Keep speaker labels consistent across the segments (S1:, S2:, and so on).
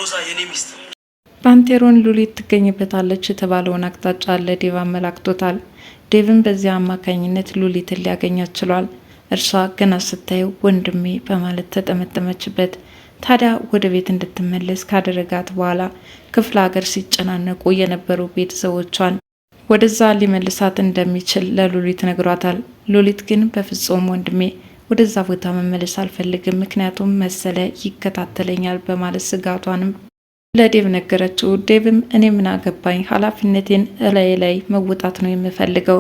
S1: ሮዛ የኔ ሚስት።
S2: ባንቴሮን ሉሊት ትገኝበታለች የተባለውን አቅጣጫ ለዴቭ አመላክቶታል። ዴቭም በዚያ አማካኝነት ሉሊትን ሊያገኛት ችሏል። እርሷ ገና ስታየው ወንድሜ በማለት ተጠመጠመችበት። ታዲያ ወደ ቤት እንድትመለስ ካደረጋት በኋላ ክፍለ ሀገር ሲጨናነቁ የነበሩ ቤተሰቦቿን ወደዛ ሊመልሳት እንደሚችል ለሉሊት ነግሯታል። ሉሊት ግን በፍጹም ወንድሜ ወደዛ ቦታ መመለስ አልፈልግም፣ ምክንያቱም መሰለ ይከታተለኛል በማለት ስጋቷንም ለዴቭ ነገረችው። ዴቭም እኔ ምን አገባኝ፣ ኃላፊነቴን እላይ ላይ መወጣት ነው የምፈልገው።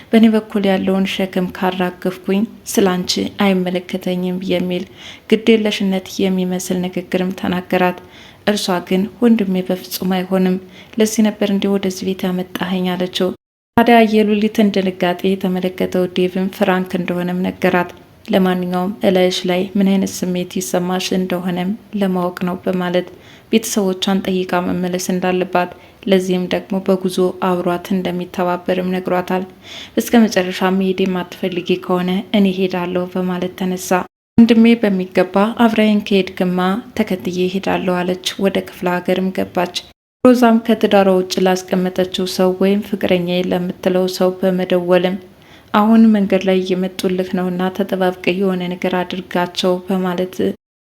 S2: በእኔ በኩል ያለውን ሸክም ካራገፍኩኝ ስላንቺ አይመለከተኝም የሚል ግዴለሽነት የሚመስል ንግግርም ተናገራት። እርሷ ግን ወንድሜ በፍጹም አይሆንም፣ ለዚህ ነበር እንዲህ ወደዚህ ቤት ያመጣኸኝ አለችው። ታዲያ የሉሊትን ድንጋጤ የተመለከተው ዴቭም ፍራንክ እንደሆነም ነገራት። ለማንኛውም እላይሽ ላይ ምን አይነት ስሜት ይሰማሽ እንደሆነም ለማወቅ ነው በማለት ቤተሰቦቿን ጠይቃ መመለስ እንዳለባት፣ ለዚህም ደግሞ በጉዞ አብሯት እንደሚተባበርም ነግሯታል። እስከ መጨረሻ መሄድ የማትፈልጊ ከሆነ እኔ ሄዳለሁ በማለት ተነሳ። ወንድሜ በሚገባ አብራይን ከሄድክማ ተከትዬ ሄዳለሁ አለች። ወደ ክፍለ ሀገርም ገባች። ሮዛም ከትዳሯ ውጭ ላስቀመጠችው ሰው ወይም ፍቅረኛ ለምትለው ሰው በመደወልም አሁን መንገድ ላይ እየመጡልህ ነውና ተጠባብቀ የሆነ ነገር አድርጋቸው በማለት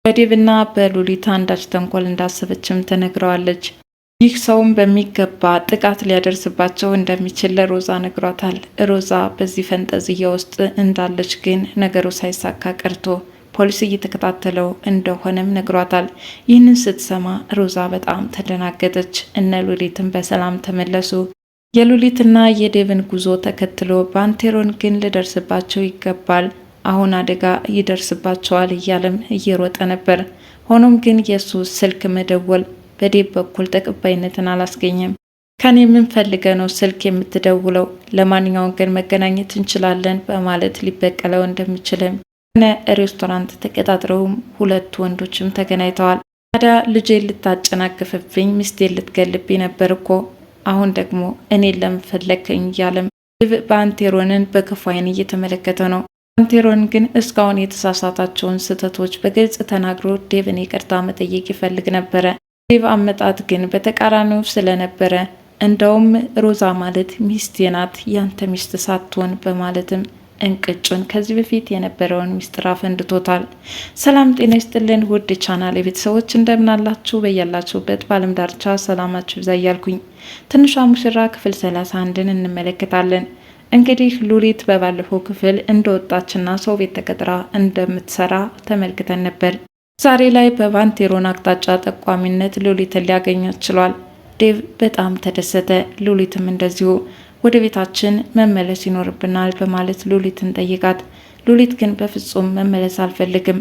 S2: በዴቭና በሉሊት አንዳች ተንኮል እንዳሰበችም ተነግረዋለች። ይህ ሰውም በሚገባ ጥቃት ሊያደርስባቸው እንደሚችል ለሮዛ ነግሯታል። ሮዛ በዚህ ፈንጠዝያ ውስጥ እንዳለች ግን ነገሩ ሳይሳካ ቀርቶ ፖሊስ እየተከታተለው እንደሆነም ነግሯታል። ይህንን ስትሰማ ሮዛ በጣም ተደናገጠች። እነ ሉሊትም በሰላም ተመለሱ። የሉሊትና የዴቭን ጉዞ ተከትሎ ባንቴሮን ግን ሊደርስባቸው ይገባል፣ አሁን አደጋ ይደርስባቸዋል እያለም እየሮጠ ነበር። ሆኖም ግን የሱ ስልክ መደወል በዴቭ በኩል ተቀባይነትን አላስገኘም። ከኔ ምን ፈልገ ነው ስልክ የምትደውለው? ለማንኛውም ግን መገናኘት እንችላለን በማለት ሊበቀለው እንደሚችልም ሆነ ሬስቶራንት ተቀጣጥረውም ሁለቱ ወንዶችም ተገናኝተዋል። ታዲያ ልጄ ልታጨናግፍብኝ፣ ሚስቴ ልትገልብኝ ነበር እኮ አሁን ደግሞ እኔን ለምፈለከኝ እያለም ዴቭ ባንቴሮንን በክፉ ዓይን እየተመለከተ ነው። ባንቴሮን ግን እስካሁን የተሳሳታቸውን ስህተቶች በግልጽ ተናግሮ ዴቭን ይቅርታ መጠየቅ ይፈልግ ነበረ። ዴቭ አመጣት ግን በተቃራኒው ስለነበረ እንደውም ሮዛ ማለት ሚስቴ ናት ያንተ ሚስት ሳትሆን በማለትም እንቅጩን ከዚህ በፊት የነበረውን ሚስጥር አፈንድቶታል። ሰላም ጤና ይስጥልን ውድ ቻናል የቤተሰቦች እንደምናላችሁ በያላችሁበት በዓለም ዳርቻ ሰላማችሁ ይብዛ እያልኩኝ ትንሿ ሙሽራ ክፍል 31ን እንመለከታለን። እንግዲህ ሉሊት በባለፈው ክፍል እንደወጣችና ሰው ቤት ተቀጥራ እንደምትሰራ ተመልክተን ነበር። ዛሬ ላይ በባንቴሮን አቅጣጫ ጠቋሚነት ሉሊትን ሊያገኛት ችሏል። ዴቭ በጣም ተደሰተ። ሉሊትም እንደዚሁ ወደ ቤታችን መመለስ ይኖርብናል በማለት ሉሊትን ጠይቃት። ሉሊት ግን በፍጹም መመለስ አልፈልግም፣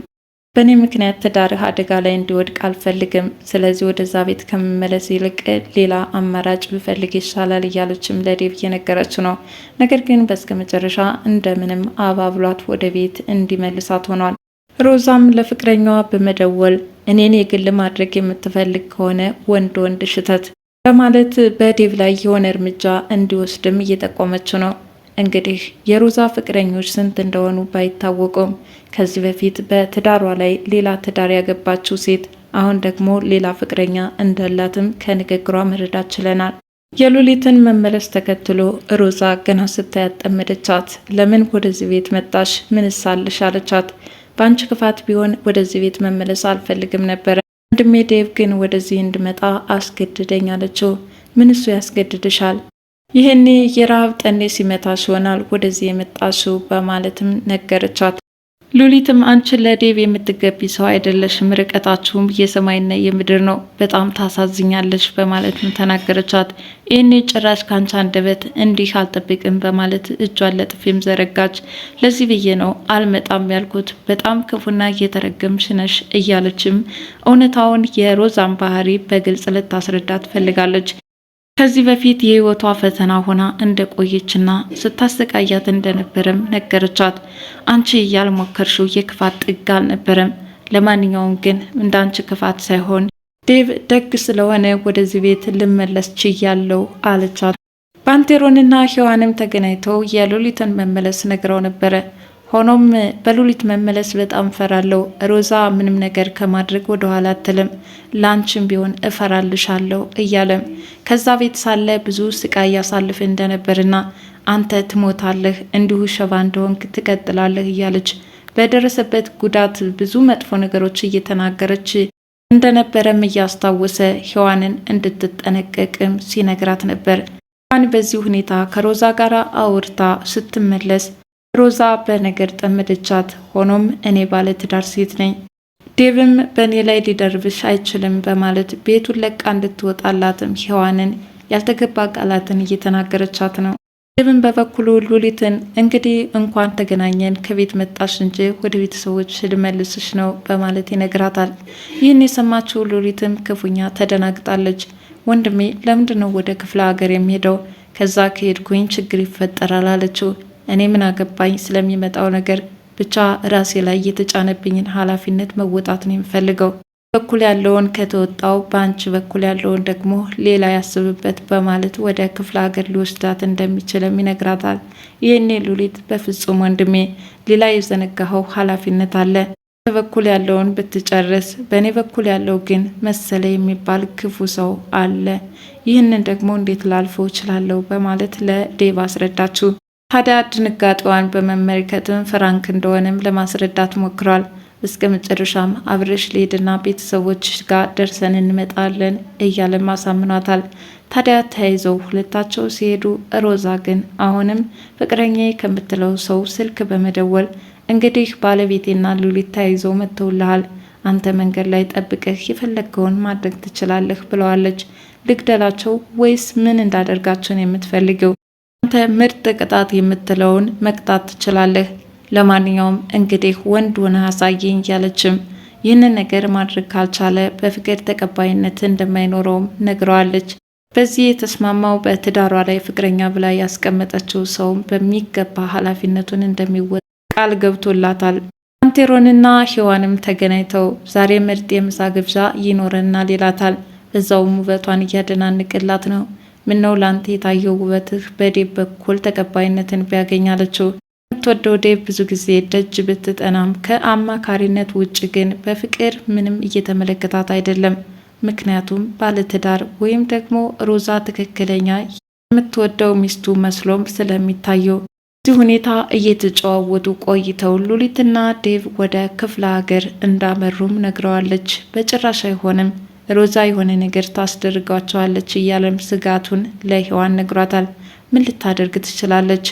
S2: በእኔ ምክንያት ትዳርህ አደጋ ላይ እንዲወድቅ አልፈልግም፣ ስለዚህ ወደዛ ቤት ከመመለስ ይልቅ ሌላ አማራጭ ብፈልግ ይሻላል እያለችም ለዴቭ እየነገረችው ነው። ነገር ግን በስከ መጨረሻ እንደምንም አባብሏት ወደ ቤት እንዲመልሳት ሆኗል። ሮዛም ለፍቅረኛዋ በመደወል እኔን የግል ማድረግ የምትፈልግ ከሆነ ወንድ ሽተት በማለት በዴቭ ላይ የሆነ እርምጃ እንዲወስድም እየጠቆመችው ነው። እንግዲህ የሮዛ ፍቅረኞች ስንት እንደሆኑ ባይታወቁም ከዚህ በፊት በትዳሯ ላይ ሌላ ትዳር ያገባችው ሴት አሁን ደግሞ ሌላ ፍቅረኛ እንዳላትም ከንግግሯ መረዳት ችለናል። የሉሊትን መመለስ ተከትሎ ሮዛ ገና ስታያት ጠመደቻት። ለምን ወደዚህ ቤት መጣሽ? ምን ሳልሽ አለቻት። በአንቺ ክፋት ቢሆን ወደዚህ ቤት መመለስ አልፈልግም ነበረ፣ ወንድሜ ዴቭ ግን ወደዚህ እንድመጣ አስገድደኝ አለችው። ምን እሱ ያስገድድሻል? ይህኔ የረሃብ ጠኔ ሲመታሽ ይሆናል ወደዚህ የመጣሽው በማለትም ነገረቻት። ሉሊትም አንቺ ለዴቭ የምትገቢ ሰው አይደለሽም፣ ርቀታችሁም የሰማይና የምድር ነው፣ በጣም ታሳዝኛለሽ በማለትም ተናገረቻት። ይህኔ ጭራሽ ካንቺ አንደበት እንዲህ አልጠብቅም በማለት እጇን ለጥፊም ዘረጋች። ለዚህ ብዬ ነው አልመጣም ያልኩት፣ በጣም ክፉና እየተረገምሽ ነሽ እያለችም እውነታውን የሮዛን ባህሪ በግልጽ ልታስረዳት ትፈልጋለች። ከዚህ በፊት የህይወቷ ፈተና ሆና እንደቆየችና ስታሰቃያት እንደነበረም ነገረቻት። አንቺ ያልሞከርሽው የክፋት ጥግ አልነበረም፣ ለማንኛውም ግን እንዳንቺ ክፋት ሳይሆን ዴቭ ደግ ስለሆነ ወደዚህ ቤት ልመለስ ችያለሁ አለቻት። ባንቴሮንና ሔዋንም ተገናኝተው የሉሊትን መመለስ ነግረው ነበረ። ሆኖም በሉሊት መመለስ በጣም እፈራለሁ። ሮዛ ምንም ነገር ከማድረግ ወደ ኋላ አትልም። ላንቺም ቢሆን እፈራልሻለሁ እያለም ከዛ ቤት ሳለ ብዙ ስቃይ ያሳልፍ እንደነበርና አንተ ትሞታለህ፣ እንዲሁ ሸባ እንደሆንክ ትቀጥላለህ እያለች በደረሰበት ጉዳት ብዙ መጥፎ ነገሮች እየተናገረች እንደነበረም እያስታወሰ ሔዋንን እንድትጠነቀቅም ሲነግራት ነበር። ሔዋን በዚህ ሁኔታ ከሮዛ ጋር አውርታ ስትመለስ ሮዛ በነገር ጠመደቻት። ሆኖም እኔ ባለ ትዳር ሴት ነኝ፣ ዴቭም በእኔ ላይ ሊደርብሽ አይችልም በማለት ቤቱን ለቃ እንድትወጣላትም ሔዋንን ያልተገባ ቃላትን እየተናገረቻት ነው። ዴቭም በበኩሉ ሉሊትን እንግዲህ እንኳን ተገናኘን ከቤት መጣሽ እንጂ ወደ ቤተሰቦች ልመልስሽ ነው በማለት ይነግራታል። ይህን የሰማችው ሉሊትም ክፉኛ ተደናግጣለች። ወንድሜ ለምንድን ነው ወደ ክፍለ ሀገር የሚሄደው? ከዛ ከሄድኩኝ ችግር ይፈጠራል አለችው። እኔ ምን አገባኝ ስለሚመጣው ነገር፣ ብቻ ራሴ ላይ የተጫነብኝን ኃላፊነት መወጣት ነው የምፈልገው። በኩል ያለውን ከተወጣው በአንቺ በኩል ያለውን ደግሞ ሌላ ያስብበት በማለት ወደ ክፍለ ሀገር ሊወስዳት እንደሚችልም ይነግራታል። ይህኔ ሉሊት በፍጹም ወንድሜ፣ ሌላ የዘነጋኸው ኃላፊነት አለ። በኩል ያለውን ብትጨርስ፣ በእኔ በኩል ያለው ግን መሰለ የሚባል ክፉ ሰው አለ። ይህንን ደግሞ እንዴት ላልፈው እችላለሁ በማለት ለዴቭ አስረዳችው። ታዲያ ድንጋጤዋን በመመልከትም ፍራንክ እንደሆነም ለማስረዳት ሞክሯል። እስከ መጨረሻም አብረሽ ልሄድና ቤተሰቦች ጋር ደርሰን እንመጣለን እያለም አሳምኗታል። ታዲያ ተያይዘው ሁለታቸው ሲሄዱ ሮዛ ግን አሁንም ፍቅረኛዬ ከምትለው ሰው ስልክ በመደወል እንግዲህ ባለቤቴና ሉሊት ተያይዘው መጥተውልሃል፣ አንተ መንገድ ላይ ጠብቀህ የፈለግከውን ማድረግ ትችላለህ ብለዋለች። ልግደላቸው ወይስ ምን እንዳደርጋቸው ነው የምትፈልገው? አንተ ምርጥ ቅጣት የምትለውን መቅጣት ትችላለህ። ለማንኛውም እንግዲህ ወንድ ሆነህ አሳየኝ እያለችም ይህንን ነገር ማድረግ ካልቻለ በፍቅር ተቀባይነት እንደማይኖረውም ነግረዋለች። በዚህ የተስማማው በትዳሯ ላይ ፍቅረኛ ብላ ያስቀመጠችው ሰውም በሚገባ ኃላፊነቱን እንደሚወጣ ቃል ገብቶላታል። ባንቴሮንና ሔዋንም ተገናኝተው ዛሬ ምርጥ የምሳ ግብዣ ይኖረናል ይላታል። እዛውም ውበቷን እያደናንቅላት ነው። ምነው ላንተ የታየው ውበትህ በዴቭ በኩል ተቀባይነትን ቢያገኛለችው። የምትወደው ዴቭ ብዙ ጊዜ ደጅ ብትጠናም ከአማካሪነት ውጭ ግን በፍቅር ምንም እየተመለከታት አይደለም። ምክንያቱም ባለትዳር ወይም ደግሞ ሮዛ ትክክለኛ የምትወደው ሚስቱ መስሎም ስለሚታየው። እዚህ ሁኔታ እየተጨዋወቱ ቆይተው ሉሊትና ዴቭ ወደ ክፍለ ሀገር እንዳመሩም ነግረዋለች። በጭራሽ አይሆንም፣ ሮዛ የሆነ ነገር ታስደርጋቸዋለች እያለም ስጋቱን ለሔዋን ነግሯታል። ምን ልታደርግ ትችላለች?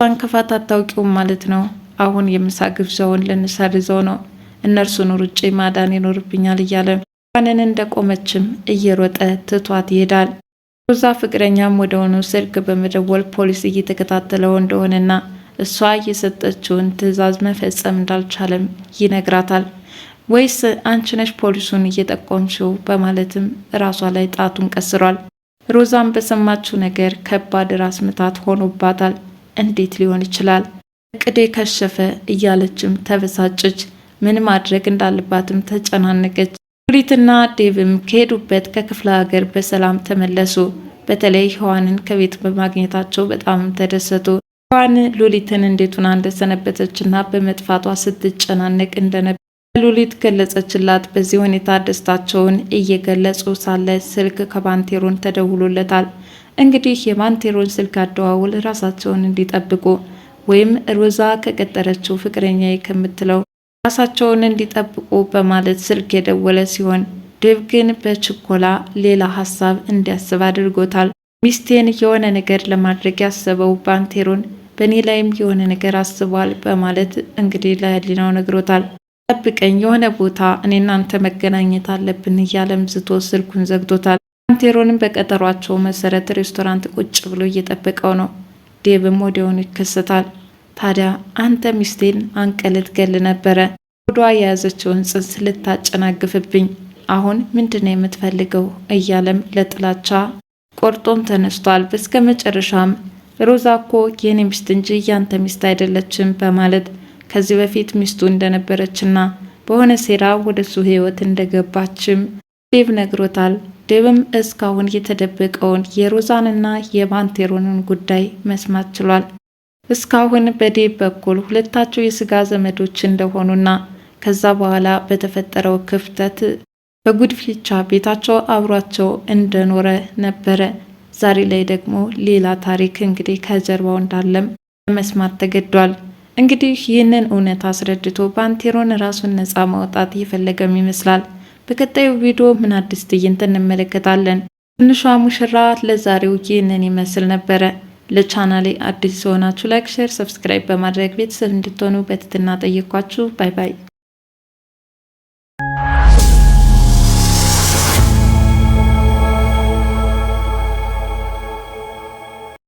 S2: ባንከፋት አታውቂውም ማለት ነው። አሁን የምሳ ግብዣውን ልንሰርዘው ነው፣ እነርሱን ሩጬ ማዳን ይኖርብኛል እያለ ሔዋንን እንደቆመችም እየሮጠ ትቷት ይሄዳል። ሮዛ ፍቅረኛም ወደሆኑ ስልክ በመደወል ፖሊስ እየተከታተለው እንደሆነና እሷ የሰጠችውን ትዕዛዝ መፈጸም እንዳልቻለም ይነግራታል። ወይስ አንቺ ነሽ ፖሊሱን እየጠቆምሽው በማለትም ራሷ ላይ ጣቱን ቀስሯል። ሮዛም በሰማችው ነገር ከባድ ራስ ምታት ሆኖባታል። እንዴት ሊሆን ይችላል? እቅዴ ከሸፈ እያለችም ተበሳጨች። ምን ማድረግ እንዳለባትም ተጨናነቀች። ሉሊትና ዴቭም ከሄዱበት ከክፍለ ሀገር በሰላም ተመለሱ። በተለይ ሔዋንን ከቤት በማግኘታቸው በጣም ተደሰቱ። ሔዋን ሉሊትን እንዴቱን እንደሰነበተችና በመጥፋቷ ስትጨናነቅ እንደነበር ሉሊት ገለጸችላት። በዚህ ሁኔታ ደስታቸውን እየገለጹ ሳለ ስልክ ከባንቴሮን ተደውሎለታል። እንግዲህ የባንቴሮን ስልክ አደዋውል ራሳቸውን እንዲጠብቁ ወይም ሮዛ ከቀጠረችው ፍቅረኛዬ ከምትለው ራሳቸውን እንዲጠብቁ በማለት ስልክ የደወለ ሲሆን ዴቭ ግን በችኮላ ሌላ ሀሳብ እንዲያስብ አድርጎታል። ሚስቴን የሆነ ነገር ለማድረግ ያሰበው ባንቴሮን በእኔ ላይም የሆነ ነገር አስቧል በማለት እንግዲህ ለህሊናው ነግሮታል። ጠብቀኝ፣ የሆነ ቦታ እኔ እናንተ መገናኘት አለብን እያለም ዝቶ ስልኩን ዘግቶታል። ባንቴሮንም በቀጠሯቸው መሰረት ሬስቶራንት ቁጭ ብሎ እየጠበቀው ነው። ዴቭም ወዲያውኑ ይከሰታል። ታዲያ አንተ ሚስቴን አንቀልት ገል ነበረ፣ ሆዷ የያዘችውን ጽንስ ልታጨናግፍብኝ፣ አሁን ምንድነው የምትፈልገው እያለም ለጥላቻ ቆርጦም ተነስቷል። በስከ መጨረሻም ሮዛ እኮ የኔ ሚስት እንጂ ያንተ ሚስት አይደለችም በማለት ከዚህ በፊት ሚስቱ እንደነበረችና በሆነ ሴራ ወደሱ ህይወት እንደገባችም ዴቭ ነግሮታል። ዴቭም እስካሁን የተደበቀውን የሮዛንና የባንቴሮንን ጉዳይ መስማት ችሏል። እስካሁን በዴቭ በኩል ሁለታቸው የስጋ ዘመዶች እንደሆኑና ከዛ በኋላ በተፈጠረው ክፍተት በጉድፍቻ ቤታቸው አብሯቸው እንደኖረ ነበረ። ዛሬ ላይ ደግሞ ሌላ ታሪክ እንግዲህ ከጀርባው እንዳለም መስማት ተገዷል። እንግዲህ ይህንን እውነት አስረድቶ ባንቴሮን ራሱን ነፃ ማውጣት እየፈለገም ይመስላል። በቀጣዩ ቪዲዮ ምን አዲስ ትዕይንት እንመለከታለን? ትንሿ ሙሽራ ለዛሬው ይህንን ይመስል ነበረ። ለቻናሌ አዲስ የሆናችሁ ላይክ፣ ሼር፣ ሰብስክራይብ በማድረግ ቤተሰብ እንድትሆኑ በትህትና ጠየኳችሁ። ባይ ባይ።